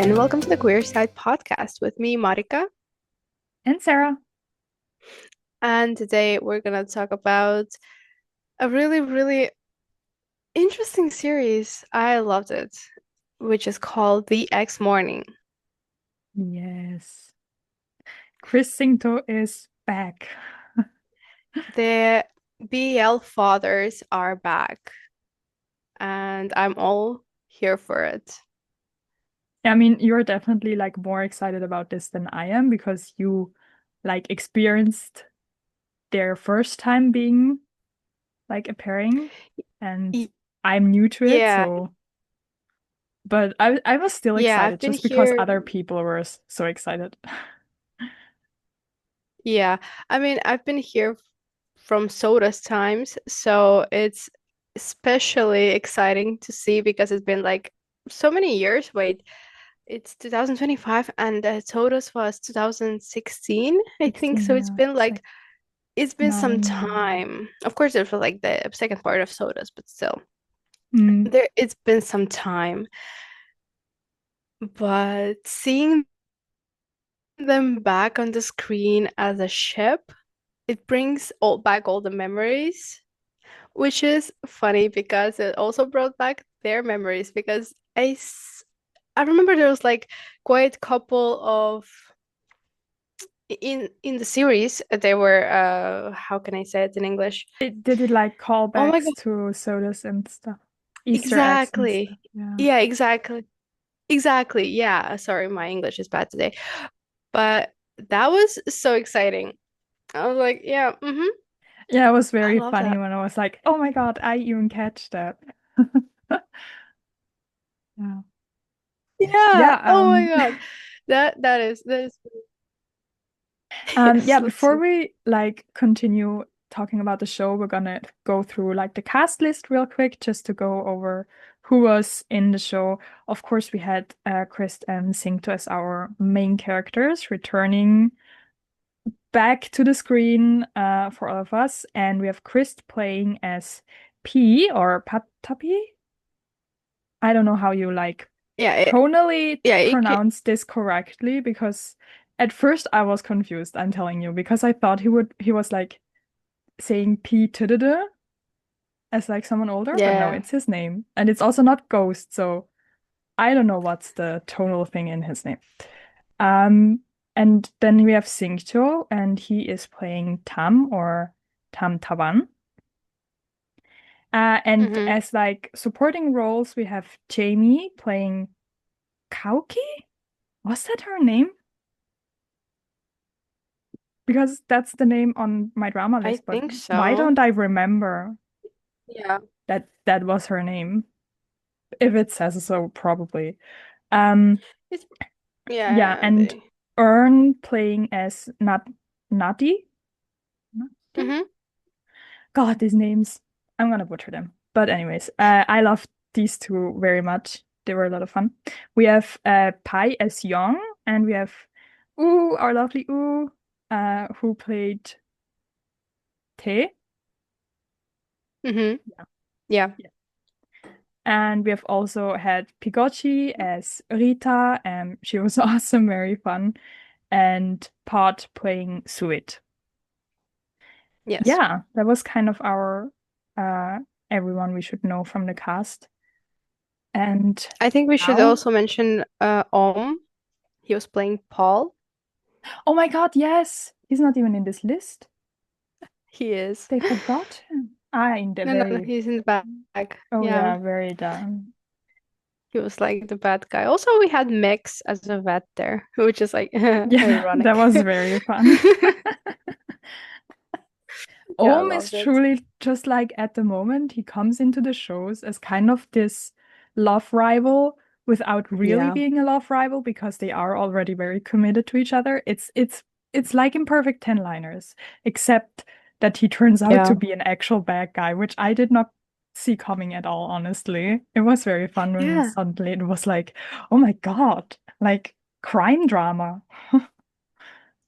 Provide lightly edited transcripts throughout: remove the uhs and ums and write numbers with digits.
and welcome to the Queer Side podcast with me, Marika. And Sarah. And today we're gonna talk about a really, really interesting series. I loved it, which is called The X Morning. Yes. KristSingto is back. The BL fathers are back, and I'm all here for it. I mean, you're definitely like more excited about this than I am because you like experienced their first time being like a pairing and Y- I'm new to it, Yeah, so but I was still yeah, I've excited been just because here. other people were so excited. Yeah, I mean, I've been here from Soda's times, so it's especially exciting to see because it's been like so many years. Wait, it's 2025 and Soda's was 2016, I think. 16, So it's yeah. been It's like like it's been some 9 years. time. Of course, it was like the second part of Soda's, but still, Mm, there it's been some time. But seeing them back on the screen as a ship, it brings all the memories. Which is funny because it also brought back their memories because I remember there was like quite a couple of in the series they were how can I say it in English? did it like Oh my callbacks God. to sodas and stuff? Easter eggs and stuff, Exactly. yeah. Yeah, exactly. Exactly. Yeah. Sorry, my English is bad today. But that was so exciting. I was like, yeah, Yeah, it was I very love funny that. when I was like, oh my God, I even catch that. Yeah. Yeah. Yeah, Oh my God. That is yeah, yes, let's before see. we like continue talking about the show, we're gonna go through like the cast list real quick just to go over who was in the show. Of course, we had Chris and Singto as our main characters returning back to the screen for all of us, and we have Chris playing as P or Patapi. I don't know how you like Yeah, tonally yeah, pronounce this correctly because at first I was confused, I'm telling you, because I thought he was like saying P to the as like someone older, but no, yeah. it's his name. And it's also not Ghost, so I don't know what's the tonal thing in his name. Um and then we have Singcho and he is playing Tam or Tam Taban. And Mm-hmm. as like supporting roles, we have Jamie playing Kauki. Was that her name? Because that's the name on my drama I list, but think why so. don't I remember Yeah. that that was her name? If it says so, probably. Um, It's yeah, yeah, and they. Ern playing as Nati. Nati? Mm-hmm. God, these names. I'm gonna butcher them. But anyways, I love these two very much. They were a lot of fun. We have Pai as Young, and we have our lovely who played Tae. Mm-hmm. Yeah. Yeah. And we have also had Pigochi as Rita, and she was awesome, very fun. And Pod playing Suit. Yes. Yeah, that was kind of our uh everyone we should know from the cast. And I think we should now, also mention He was playing Paul. oh my God, yes, he's not even in this list. He is. They forgot him. Ah, in the No, very, he's in the back. oh Yeah. yeah, very down. He was like the bad guy. Also, we had Mix as a vet there, which is like Yeah, that ironic. was very fun. Yeah, I Ohm is loved it. truly just like at the moment, he comes into the shows as kind of this love rival without really Yeah. being a love rival because they are already very committed to each other. It's like in Perfect Ten Liners, except that he turns out to Yeah. be an actual bad guy, which I did not see coming at all, honestly. It was very fun when Yeah. suddenly it was like, oh my God, like crime drama.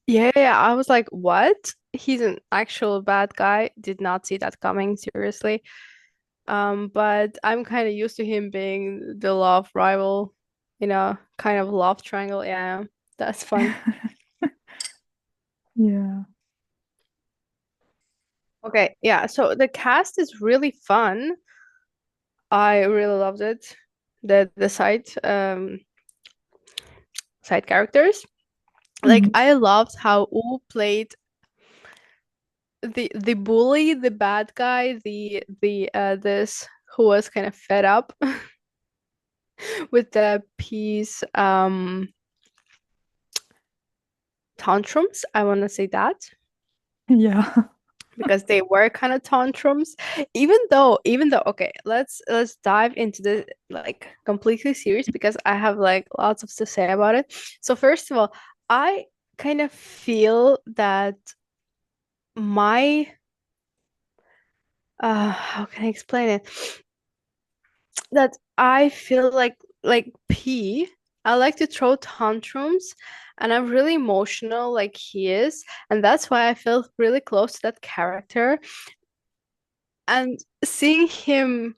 Yeah, yeah. I was like, what? He's an actual bad guy. Did not see that coming, seriously. But I'm kind of used to him being the love rival. kind of love triangle. Yeah, that's fun. Yeah. Okay, yeah, so the cast is really fun. I really loved it. The side characters. Like Mhm. I loved how U played the bully, the bad guy, the this who was kind of fed up with the peace tantrums. I want to say that Yeah. because they were kind of tantrums. Even though, okay, let's dive into the like completely serious because I have like lots of to say about it. So first of all, I kind of feel that my how can I explain it? That I feel like P, I like to throw tantrums and I'm really emotional like he is. And that's why I feel really close to that character. And seeing him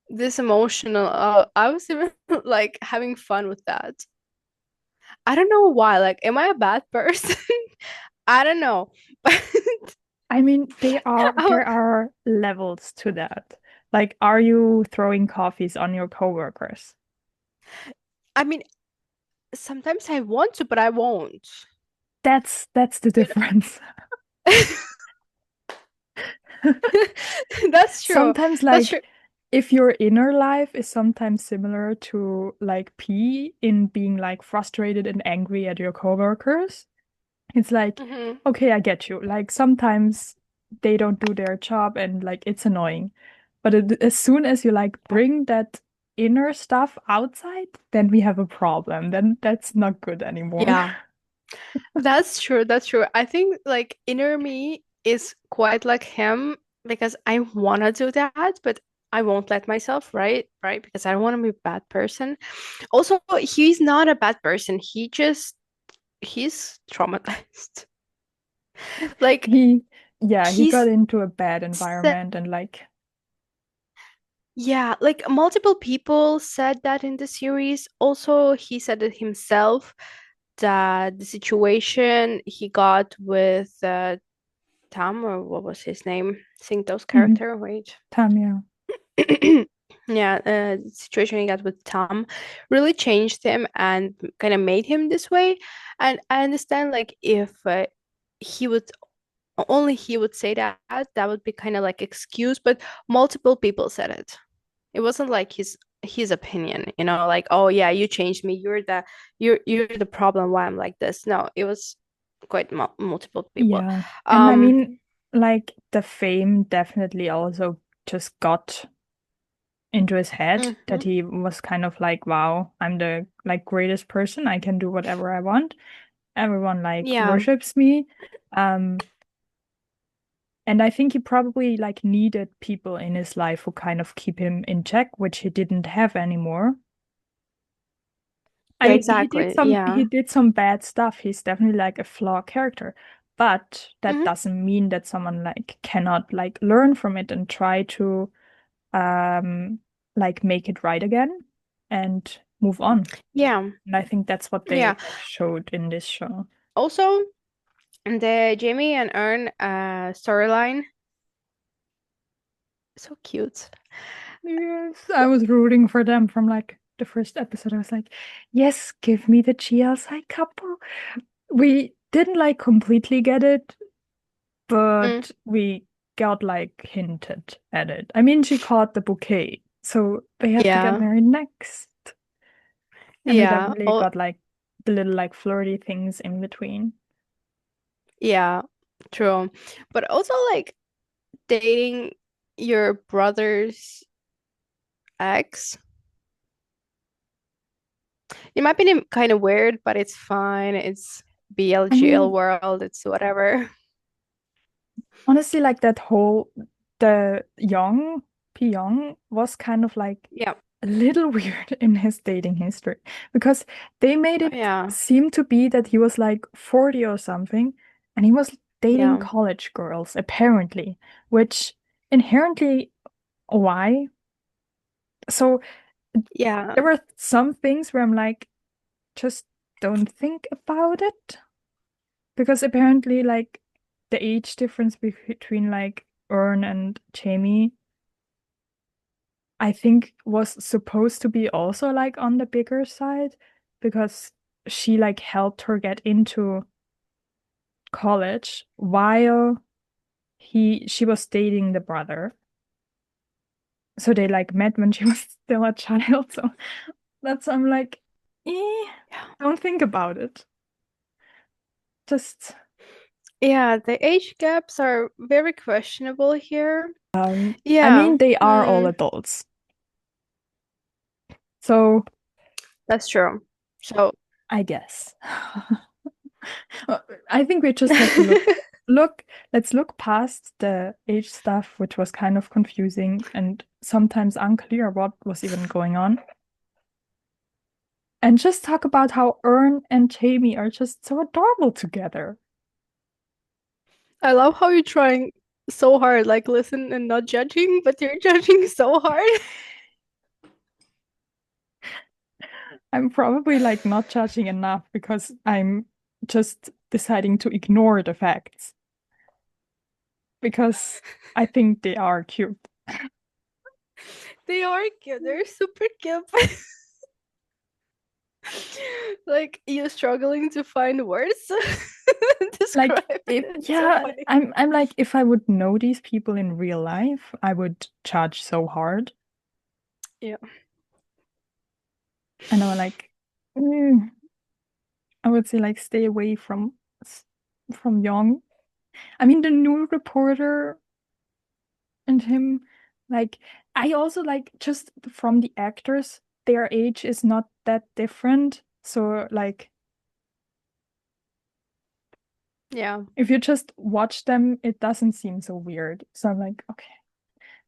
this emotional, I was even like having fun with that. I don't know why. Like, am I a bad person? I don't know. I mean, I, there are levels to that. Like, are you throwing coffees on your coworkers? I mean, sometimes I want to, but I won't. That's the You difference. know? That's true. Sometimes That's like true. if your inner life is sometimes similar to like P in being like frustrated and angry at your coworkers, it's like, Hmm. okay, I get you. Like sometimes they don't do their job and like it's annoying. But as soon as you like bring that inner stuff outside, then we have a problem. Then that's not good anymore. Yeah, that's true. That's true. I think like inner me is quite like him because I want to do that, but I won't let myself, right? Right? Because I don't want to be a bad person. Also, he's not a bad person. He's traumatized. Like He, yeah, he got he's into a bad said, environment and like, yeah, like multiple people said that in the series. Also, he said it himself that the situation he got with Tom, or what was his name? Singto's mhm, character. Wait. Tamia. Yeah, the situation he got with Tom really changed him and kind of made him this way. And I understand, like, if he would only he would say that, that would be kind of like excuse, but multiple people said it. It wasn't like his opinion, like, oh yeah, you changed me. You're the problem why I'm like this. No, it was quite multiple people. Yeah. And I Um, mean, like the fame definitely also just got into his head that mhm. he was kind of like, wow, I'm the like greatest person. I can do whatever I want. Everyone like Yeah. worships me. Um, and I think he probably like needed people in his life who kind of keep him in check, which he didn't have anymore. I Yeah, mean, exactly. he Yeah. did some bad stuff. He's definitely like a flawed character. But that Hmm. doesn't mean that someone like cannot like learn from it and try to um like make it right again and move on. Yeah. And I think that's what they Yeah. like showed in this show. Also, the Jamie and Ern storyline, so cute. Yes, I was rooting for them from like the first episode. I was like, yes, give me the GLSI couple. We didn't like completely get it, Mm, but we got like hinted at it. I mean, she caught the bouquet, so they have to get yeah. married next. And we Yeah. definitely Oh, got like the little like flirty things in between. yeah. True. But also like dating your brother's ex. In my opinion, kind of weird, but it's fine. It's I BLGL mean, world. It's whatever. honestly, like that whole the Young Pyong was kind of like Yeah. a little weird in his dating history because they made it Yeah. seem to be that he was like 40 or something and he was dating Yeah. college girls apparently, which inherently why? So Yeah. There were some things where I'm like, just don't think about it. Because apparently, like, the age difference between like Ern and Jamie, I think was supposed to be also like on the bigger side because she like helped her get into college while she was dating the brother. So they like met when she was still a child. So I'm like, eh, Yeah. don't think about it. Just Yeah, the age gaps are very questionable here. I Yeah. mean they are all Mm, adults. So that's true. So I guess. I think we just have to look let's look past the age stuff, which was kind of confusing and sometimes unclear what was even going on. And just talk about how Ern and Jamie are just so adorable together. I love how you're trying so hard, like listen and not judging, but you're judging so hard. I'm probably like not judging enough because I'm just deciding to ignore the facts because I think they are cute. They are cute. They're super cute. But like you're struggling to find words to describe Like it. if It's so yeah, funny. I'm like if I would know these people in real life, I would judge so hard. Yeah. And I'm like, mm, I would say like stay away from Young. I mean the new reporter and him, like I also like just from the actors, their age is not that different. So like Yeah. if you just watch them, it doesn't seem so weird. So I'm like, okay,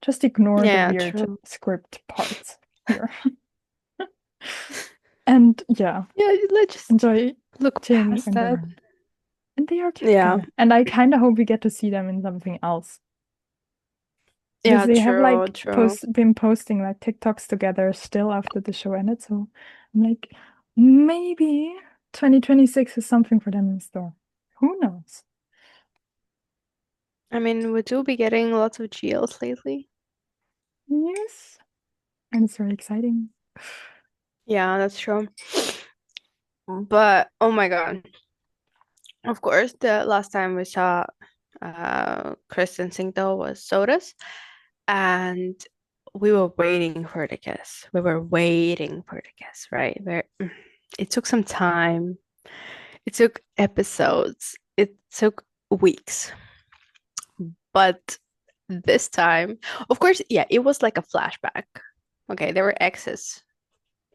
just ignore the Yeah, weird true. script parts here. And yeah, Yeah, let's just enjoy look Jamie past and that. Ern. And they are cute Yeah. together. And I kind of hope we get to see them in something else. Because Yeah, they have true, like true. been posting like TikToks together still after the show ended. So I'm like, maybe 2026 is something for them in store. Who knows? I mean, we do be getting lots of GLs lately. Yes. And it's very exciting. Yeah, that's true. But oh my God. Of course, the last time we saw KristSingto was Sodas, and we were waiting for the kiss. We were waiting for the kiss, right? It took some time. It took episodes. It took weeks. But this time, of course, yeah, it was like a flashback. Okay, there were exes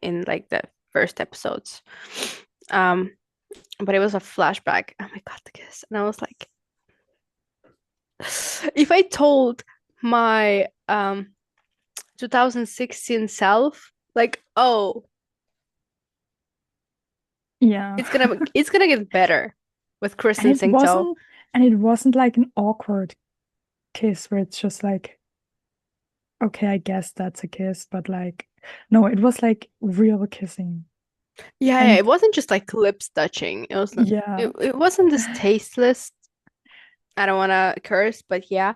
in like the first episodes. Um, but it was a flashback. Oh my God, the kiss. And I was like, if I told my 2016 self, like, oh, Yeah. it's gonna get better with Chris And and it Singto. wasn't and it wasn't like an awkward kiss where it's just like, okay, I guess that's a kiss, but like no, it was like real kissing. Yeah, yeah, And it wasn't just like lips touching. yeah, It wasn't this tasteless. I don't want to curse, but yeah,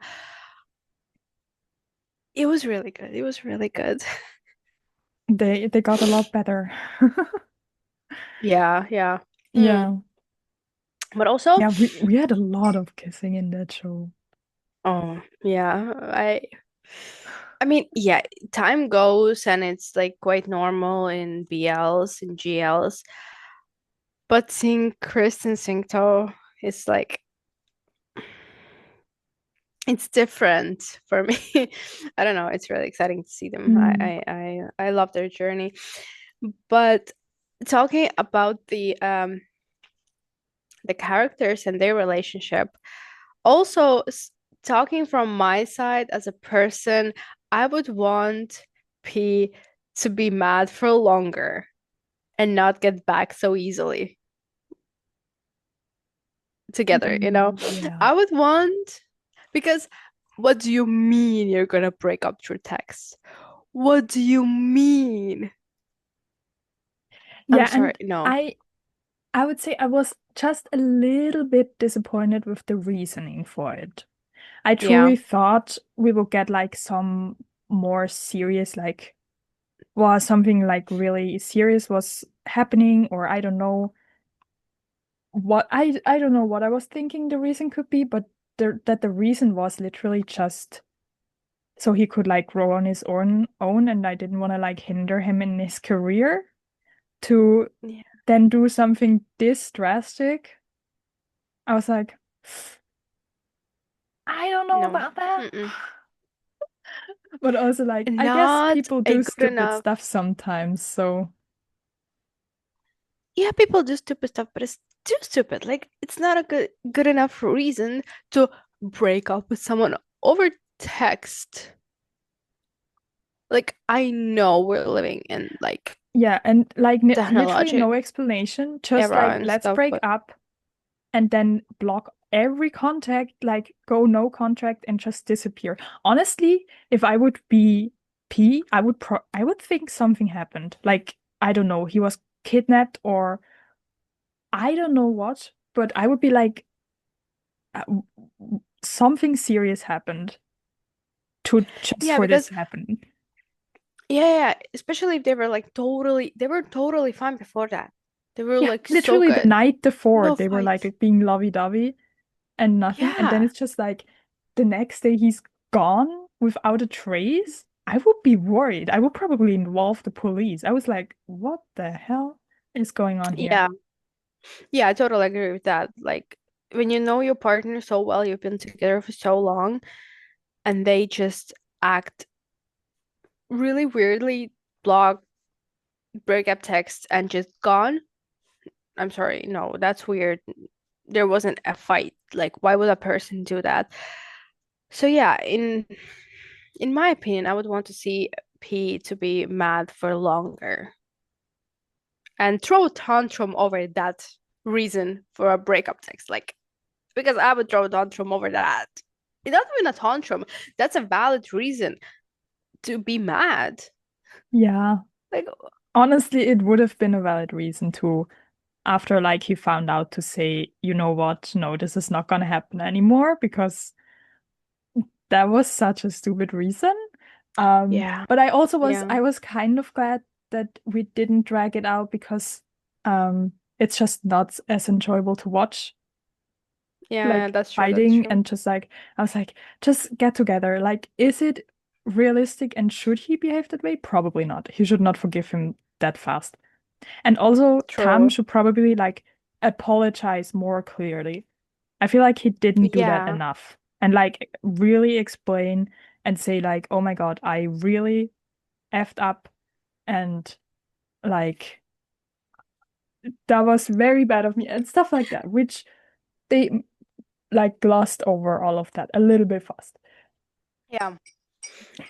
it was really good. It was really good. they got a lot better. Yeah, yeah. Mm. Yeah. But also, Yeah, we had a lot of kissing in that show. oh, yeah, I mean, yeah, time goes and it's like quite normal in BLs and GLs, but seeing Chris and Singto is like it's different for me. I don't know, it's really exciting to see them. Mm. I love their journey. But talking about the characters and their relationship, also talking from my side as a person, I would want P to be mad for longer and not get back so easily together, you know? Yeah. I would want, because what do you mean you're gonna break up through text? What do you mean? I'm Yeah, sorry. and No. I would say I was just a little bit disappointed with the reasoning for it. I Yeah. truly thought we would get like some more serious, like, well, something like really serious was happening, or I don't know what I don't know what I was thinking the reason could be, but that the reason was literally just so he could like grow on his own, and I didn't want to like hinder him in his career to Yeah. then do something this drastic. I was like, I don't know No. about that. Mm-mm. But also like I guess Not people a do good stupid enough. stuff sometimes, so Yeah, people do stupid stuff, but it's too stupid. Like it's not a good enough reason to break up with someone over text. Like I know we're living in like yeah, and like literally technologic no explanation, just era like and let's stuff, break but up and then block every contact, like go no contact and just disappear. Honestly, if I would be P, I would think something happened. Like I don't know, he was kidnapped or I don't know what, but I would be like something serious happened to just yeah, for this because to happen. yeah, especially if they were totally fine before that. They were Yeah, like so literally the good. night before No they were fights. like being lovey-dovey and nothing, and then Yeah. it's just like the next day he's gone without a trace. I would be worried. I would probably involve the police. I was like, what the hell is going on here? Yeah. Yeah, I totally agree with that. Like when you know your partner so well, you've been together for so long, and they just act really weirdly, block, break up text, and just gone. I'm sorry, no, that's weird. There wasn't a fight. Like, why would a person do that? So yeah, in my opinion, I would want to see P to be mad for longer and throw a tantrum over that reason for a breakup text. Like, because I would throw a tantrum over that. It's not even a tantrum. That's a valid reason to be mad. Yeah. Like, Honestly, it would have been a valid reason to, after like he found out, to say, you know what, no, this is not gonna happen anymore because that was such a stupid reason. yeah, But yeah, I was kind of glad that we didn't drag it out because it's just not as enjoyable to watch, yeah, like that's true. That's fighting true. and just like I was like, just get together. Like, is it realistic and should he behave that way? Probably not. He should not forgive him that fast. And also Tam True. should probably like apologize more clearly. I feel like he didn't do that Yeah, enough and like really explain and say like, "Oh my God, I really effed up and like that was very bad of me," and stuff like that, which they like glossed over all of that a little bit fast. yeah,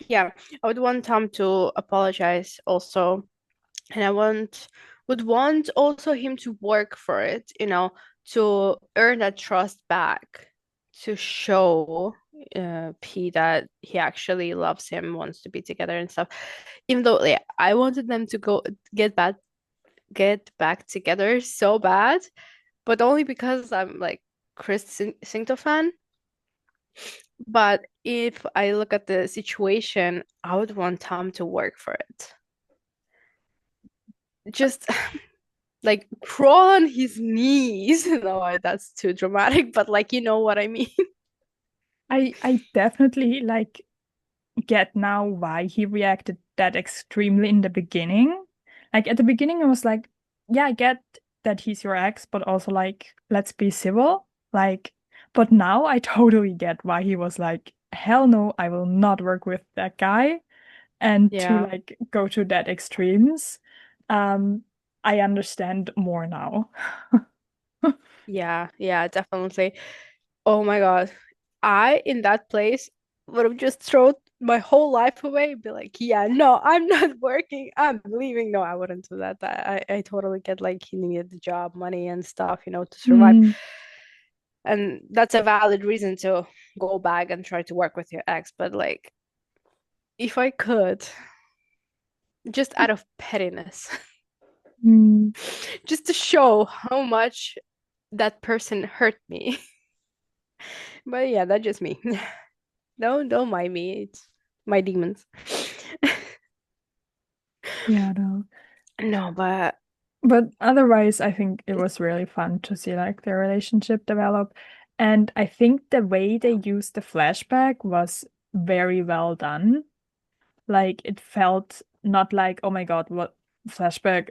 yeah. I would want Tom to apologize also, and would want also him to work for it, to earn that trust back, to show P that he actually loves him, wants to be together and stuff. Even though yeah, I wanted them to go get back get back together so bad, but only because I'm like KristSingto fan. But if I look at the situation, I would want Tom to work for it. Just like crawl on his knees. No, that's too dramatic, but like you know what I mean. I definitely like get now why he reacted that extremely in the beginning. Like at the beginning, I was like, yeah, I get that he's your ex, but also like, let's be civil. Like, but now I totally get why he was like, hell no, I will not work with that guy. And to Yeah, like go to that extremes, um, I understand more now. yeah, definitely. Oh my God. I, in that place, would have just thrown my whole life away and be like, yeah, no, I'm not working. I'm leaving. No, I wouldn't do that. I totally get like he needed the job, money and stuff, to survive. Mm, And that's a valid reason to go back and try to work with your ex. But like, if I could. just out of pettiness, Mm, just to show how much that person hurt me. But yeah, that's just me. Don't mind me. It's my demons. yeah, no. No, but But otherwise, I think it was really fun to see like their relationship develop. And I think the way they used the flashback was very well done. Like it felt not like, oh my God, what flashback?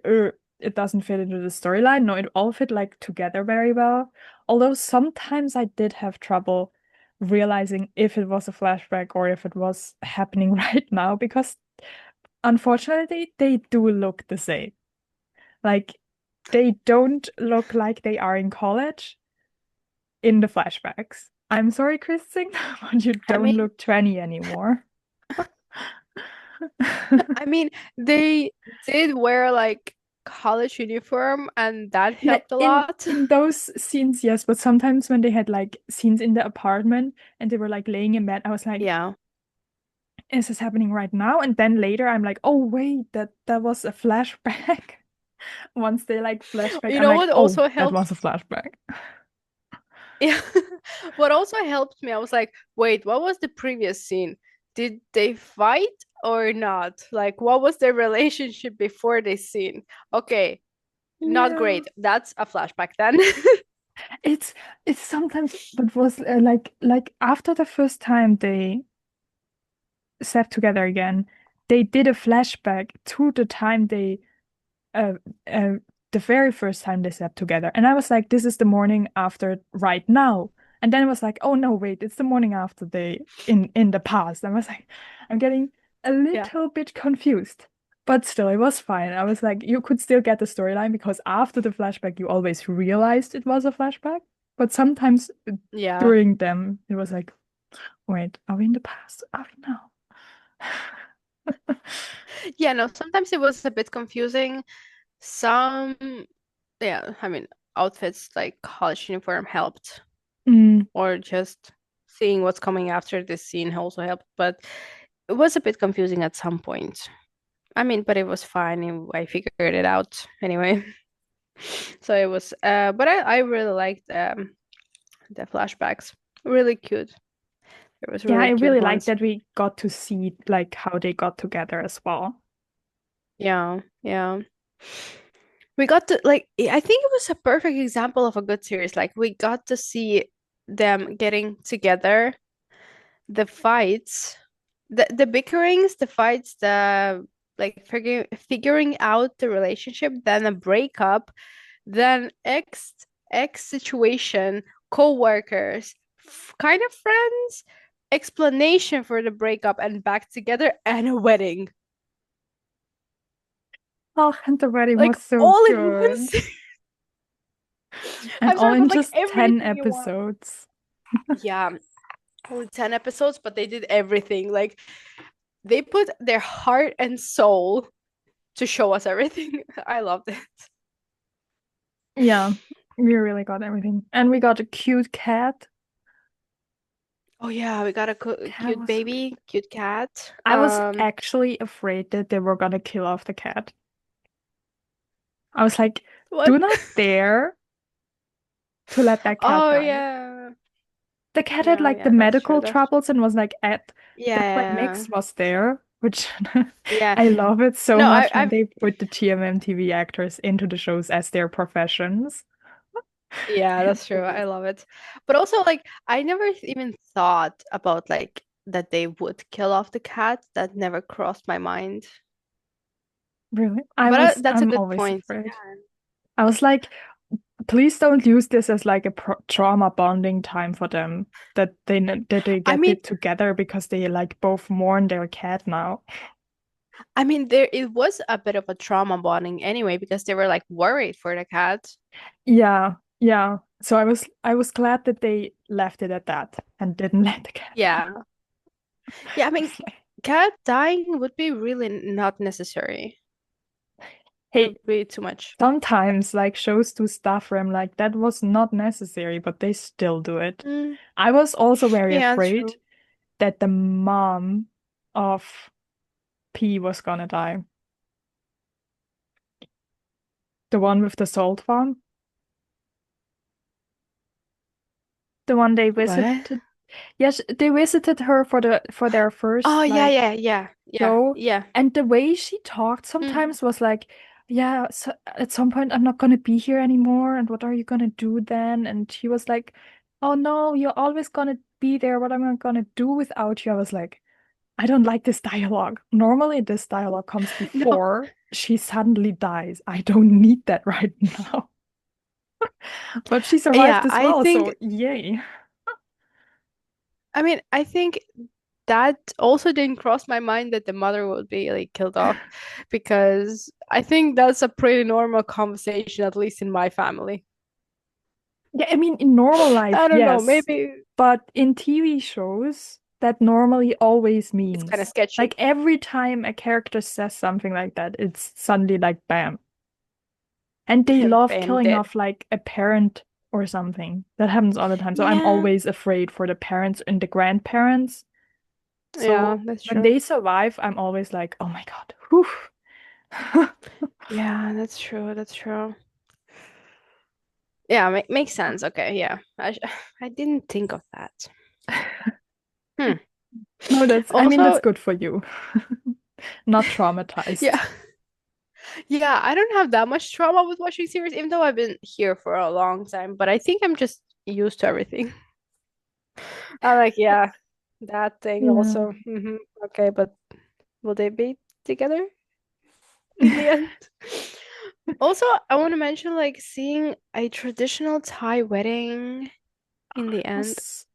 It doesn't fit into the storyline. No, it all fit like together very well. Although sometimes I did have trouble realizing if it was a flashback or if it was happening right now, because unfortunately they do look the same. Like they don't look like they are in college in the flashbacks. I'm sorry, KristSingto, but you I don't mean, look 20 anymore. I mean, they did wear like college uniform, and that Yeah, helped a in lot. in those scenes, yes, but sometimes when they had like scenes in the apartment and they were like laying in bed, I was like, Yeah. is this happening right now? And then later I'm like, oh wait, that was a flashback. Once they like flashback, You I'm know like, what oh, also that helped? was a flashback. Yeah. What also helped me, I was like, wait, what was the previous scene? Did they fight or not? Like, what was their relationship before this scene? Okay, not Yeah. great. That's a flashback then. It's it's sometimes, but was like after the first time they sat together again, they did a flashback to the time they uh, uh the very first time they sat together, and I was like, this is the morning after right now, and then it was like, oh no, wait, it's the morning after they in the past. I was like, I'm getting a Yeah. little bit confused. But still, it was fine. I was like, you could still get the storyline because after the flashback, you always realized it was a flashback. But sometimes Yeah. during them, it was like, wait, are we in the past? Are we now? Yeah, no, sometimes it was a bit confusing. Some, yeah, I mean, outfits like college uniform helped, Mm, or just seeing what's coming after this scene also helped, but it was a bit confusing at some point. I mean, but it was fine. I figured it out anyway. So it was, but I really liked the flashbacks. Really cute. There was yeah, I really cute really like ones. that we got to see like how they got together as well. Yeah, yeah. We got to like I think it was a perfect example of a good series. Like we got to see them getting together, the fights, the bickerings, the fights, the like figuring out the relationship, then a breakup, then ex situation, co-workers, kind of friends, explanation for the breakup and back together, and a wedding. Oh, and the wedding Like was so all in one good. series. And I'm all sorry, in but like just 10 everything you want. episodes. Yeah, only 10 episodes, but they did everything. Like they put their heart and soul to show us everything. I loved it. Yeah, we really got everything. And we got a cute cat. Oh yeah, we got a Cat cute was so cute. baby, cute cat. I was actually afraid that they were gonna kill off the cat. I was like, What? do not dare to let that cat Oh die. yeah. The cat had Yeah, like the yeah, that's true. medical That's troubles and was like at yeah, then when yeah. Mix was there, which Yeah. I love it so No, much when I've they put the Gmmtv actors into the shows as their professions. yeah, It's that's the true. I best. love it. But also like I never even thought about like that they would kill off the cat. That never crossed my mind. Really? But that's a I'm good always point. afraid. I was like, please don't use this as like a trauma bonding time for them. That they I get mean, it together because they like both mourn their cat now. there it was a bit of a trauma bonding anyway because they were like worried for the cat. Yeah, yeah. So I was glad that they left it at that and didn't let the cat die. Yeah. Yeah, I I mean, was like, cat dying would be really not necessary. It hey, would be too much. sometimes like shows do stuff where I'm like, that was not necessary, but they still do it. Mm, I was also very yeah, afraid true. that the mom of P was gonna die. The one with the salt farm? The one they What? visited? Yes, they visited her for their Oh first yeah, like yeah, yeah, yeah, show, yeah. and the way she talked Mhm. sometimes was like, yeah, so at some point I'm not gonna be here anymore, and what are you gonna do then? And she was like, oh no, you're always gonna be there. What am I gonna do without you? I was like, I don't like this dialogue. Normally, this dialogue comes No, before she suddenly dies. I don't need that right now. But she survived yeah, as I well, think so yay. I mean, I think that also didn't cross my mind that the mother would be like killed off because I think that's a pretty normal conversation, at least in my family. Yeah, I mean, in normal life, I don't know, yes. maybe But in TV shows, that normally always it's kind of means like sketchy. every time a character says something like that, it's suddenly like bam. And they love Bam, killing dead. off like a parent or something. That happens all the time. So I'm Yeah, always afraid for the parents and the grandparents. yeah, So that's when true. they survive, I'm always like, oh my God, whew. Yeah, that's true. That's true. Yeah, makes sense. Okay, yeah. I didn't think of that. Hmm. No, I mean, that's Also, good for you. Not traumatized. yeah, yeah, I don't have that much trauma with watching series, even though I've been here for a long time, but I think I'm just used to everything. I'm like, yeah, that thing Yeah. also. Okay, but will they be together in the end? Also, I want to mention like seeing a traditional Thai wedding in the It end. was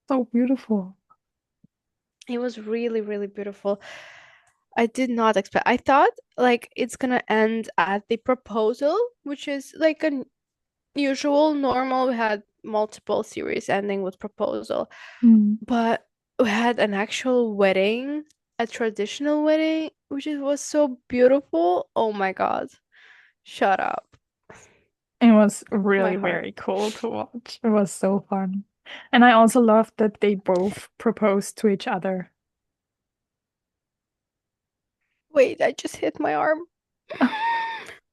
so beautiful. It was really, really beautiful. I did not expect. I thought like it's gonna end at the proposal, which is like an usual, normal. We had multiple series ending with proposal, Mm. but we had an actual wedding, a traditional wedding, which was so beautiful. Oh my God. Shut up. It was My really heart. very cool to watch. It was so fun. And I also loved that they both proposed to each other. Wait, I just hit my arm.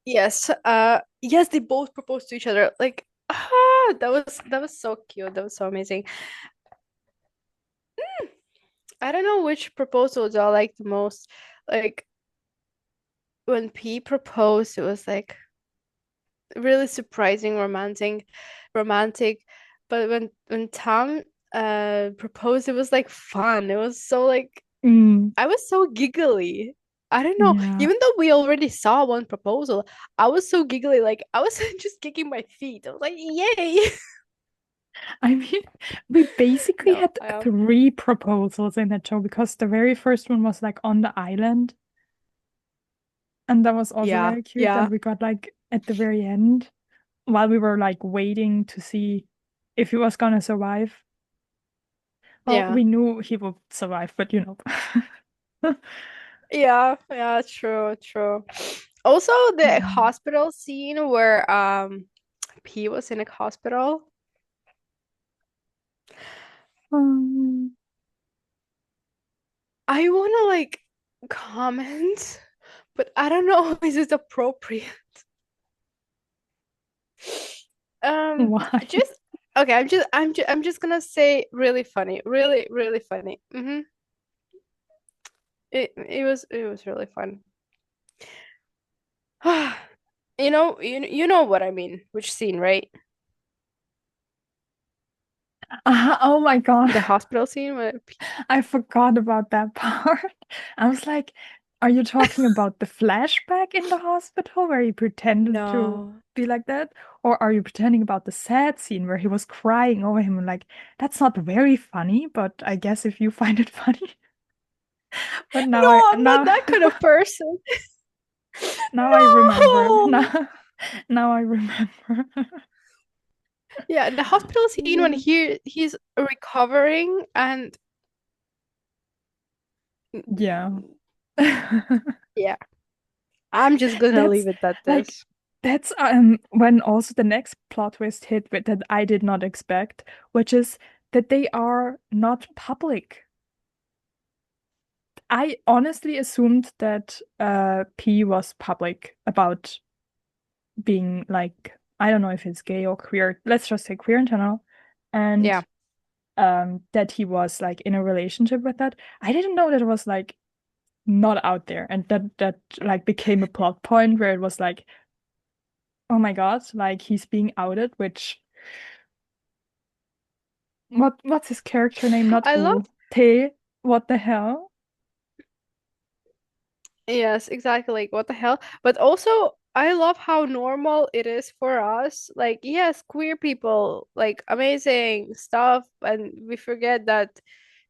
Yes, yes, they both proposed to each other. Like, that was so cute. That was so amazing. I don't know which proposals I like the most. Like when P proposed, it was like really surprising, romantic. But when Tom proposed, it was like fun. It was so like Mm, I was so giggly. I don't know. yeah. Even though we already saw one proposal, I was so giggly. Like I was just kicking my feet. I was like, "Yay!" I mean, we basically No, had three proposals in that show because the very first one was like on the island, and that was also yeah, very cute. And yeah, we got like at the very end, while we were like waiting to see if he was gonna survive. Well, yeah, we knew he would survive, but you know. yeah, yeah. True, true. Also, the Mm. hospital scene where P was in a hospital. Um, I wanna like comment, but I don't know if this appropriate. Um, why? just okay. I'm just gonna say really funny, really, really funny. It was really fun. You know what I mean. Which scene, right? Oh my God. The hospital scene where I forgot about that part. I was like, are you talking about the flashback in the hospital where he pretended to no. be like that? Or are you pretending about the sad scene where he was crying over him? Like, that's not very funny, but I guess if you find it funny. But No, I'm not that kind of person. now I remember. No. Now I remember. Yeah, the hospital scene when he's recovering and Yeah. yeah, I'm just gonna That's leave it at like this. that's when also the next plot twist hit with that I did not expect, which is that they are not public. I honestly assumed that P was public about being like, I don't know if it's gay or queer, let's just say queer in general, and Yeah. that he was like in a relationship with that. I didn't know that it was like not out there, and that like became a plot point where it was like, oh my God, like he's being outed, which what's his character name? Not I love, U. Te. What the hell? yes, exactly. Like, what the hell? But also, I love how normal it is for us. Like, yes, queer people, like, amazing stuff. And we forget that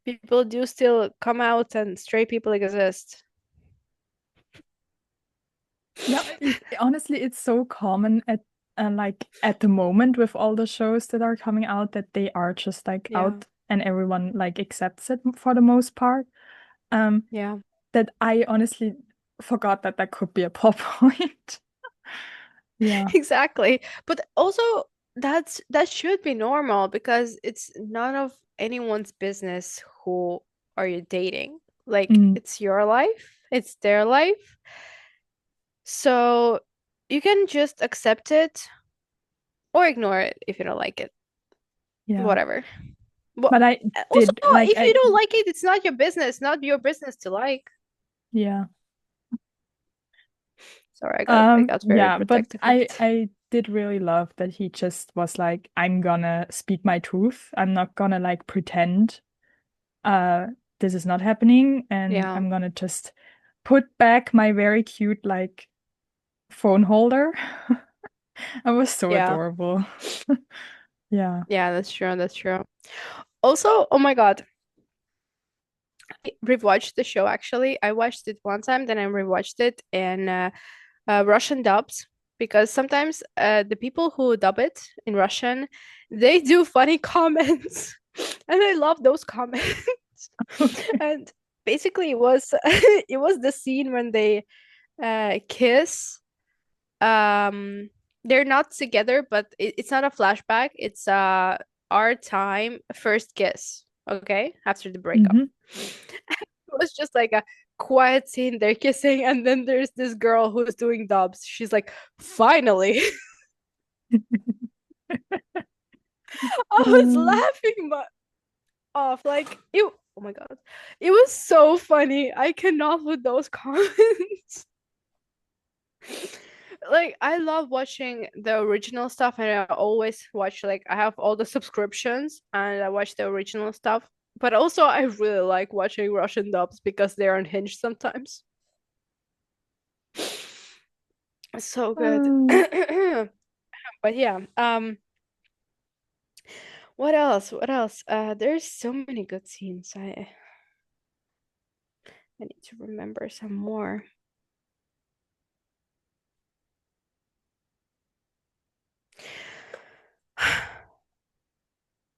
people do still come out and straight people exist. Yeah, honestly, it's so common at like at the moment with all the shows that are coming out that they are just like Yeah. out and everyone like accepts it for the most part. Um, Yeah. that I honestly forgot that that could be a plot point. Yeah. Exactly. But also that should be normal because it's none of anyone's business who are you dating. Like Mm, it's your life, it's their life. So you can just accept it or ignore it if you don't like it. yeah. Whatever. But But I also did like if you don't like it, it's not your business, not your business to like. yeah. Sorry, I got very Yeah, but protective of I it. I did really love that he just was like, I'm gonna speak my truth. I'm not gonna like pretend uh this is not happening, and Yeah. I'm gonna just put back my very cute like phone holder. I was so Yeah. adorable. Yeah. Yeah, that's true. That's true. Also, oh my God, I rewatched the show actually. I watched it one time, then I rewatched it in Russian dubs because sometimes the people who dub it in Russian, they do funny comments, and I love those comments. Okay. And basically, it was it was the scene when they kiss. Um, they're not together, but it's not a flashback. It's our time first kiss. Okay, after the breakup. Hmm. It was just like a quiet scene. They're kissing, and then there's this girl who's doing dubs. She's like, finally. I was Um, laughing my off. Like, it, oh my God. It was so funny. I cannot with those comments. Like, I love watching the original stuff, and I always watch, like, I have all the subscriptions and I watch the original stuff. But also, I really like watching Russian dubs because they're unhinged sometimes. So good. um, But yeah, what else? What else? There's so many good scenes. I need to remember some more.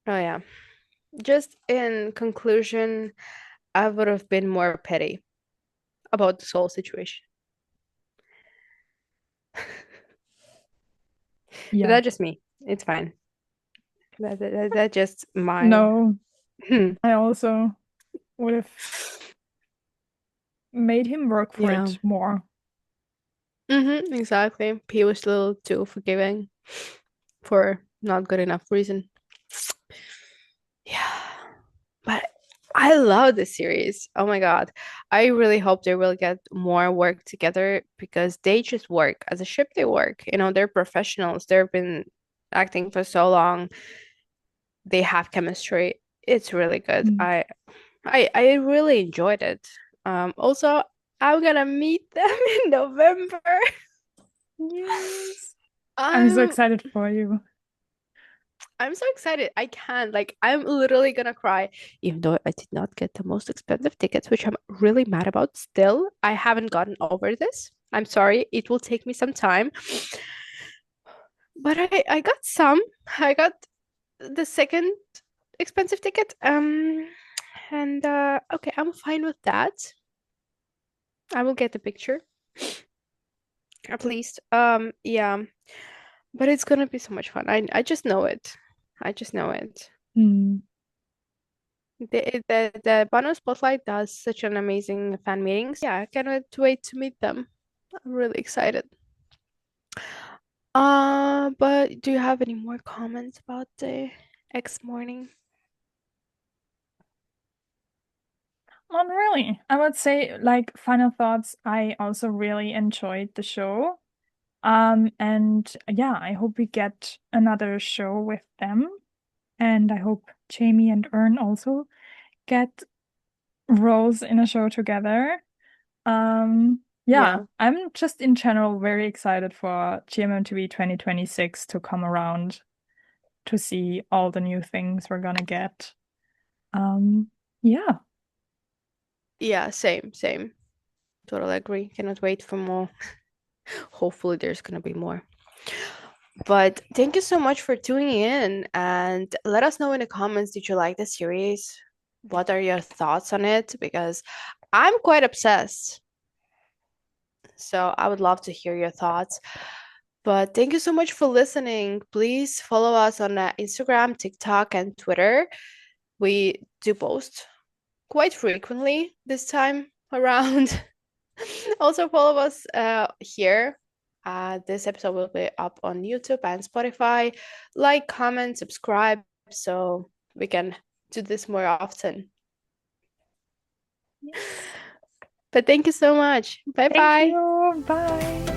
Oh yeah. Just in conclusion, I would have been more petty about this whole situation. But yeah. that's just me. It's fine. That's just my No, hmm. I also would have made him work for Yeah. it more. Exactly. He was a little too forgiving for not good enough reason. Yeah. But I love this series. Oh my God. I really hope they will get more work together because they just work. As a ship, they work. You know, they're professionals. They've been acting for so long. They have chemistry. It's really good. Mm. I really enjoyed it. Also, I'm gonna meet them in November. Yes. I'm so I'm excited for you. I'm so excited. I can't. Like, I'm literally gonna cry. Even though I did not get the most expensive tickets, which I'm really mad about still. I haven't gotten over this. I'm sorry. It will take me some time. But I got some. I got the second expensive ticket. And okay, I'm fine with that. I will get the picture at least. Yeah. But it's gonna be so much fun. I just know it. I just know it. Mm. The Bono Spotlight does such an amazing fan meetings. Yeah, I cannot wait to meet them. I'm really excited. But do you have any more comments about the X morning? Not really. I would say, like, final thoughts, I also really enjoyed the show. And yeah, I hope we get another show with them. And I hope Jamie and Ern also get roles in a show together. Yeah, Yeah. I'm just in general very excited for Gmmtv 2026 to come around to see all the new things we're gonna get. Um, yeah. Yeah, same, same. Totally agree. Cannot wait for more. Hopefully there's gonna be more. But thank you so much for tuning in and let us know in the comments, did you like the series? What are your thoughts on it? Because I'm quite obsessed. So I would love to hear your thoughts. But thank you so much for listening. Please follow us on Instagram, TikTok, and Twitter. We do post quite frequently this time around. Also, follow us here. This episode will be up on YouTube and Spotify. Like, comment, subscribe so we can do this more often. Yes. But thank you so much. Bye Thank bye. you. Bye.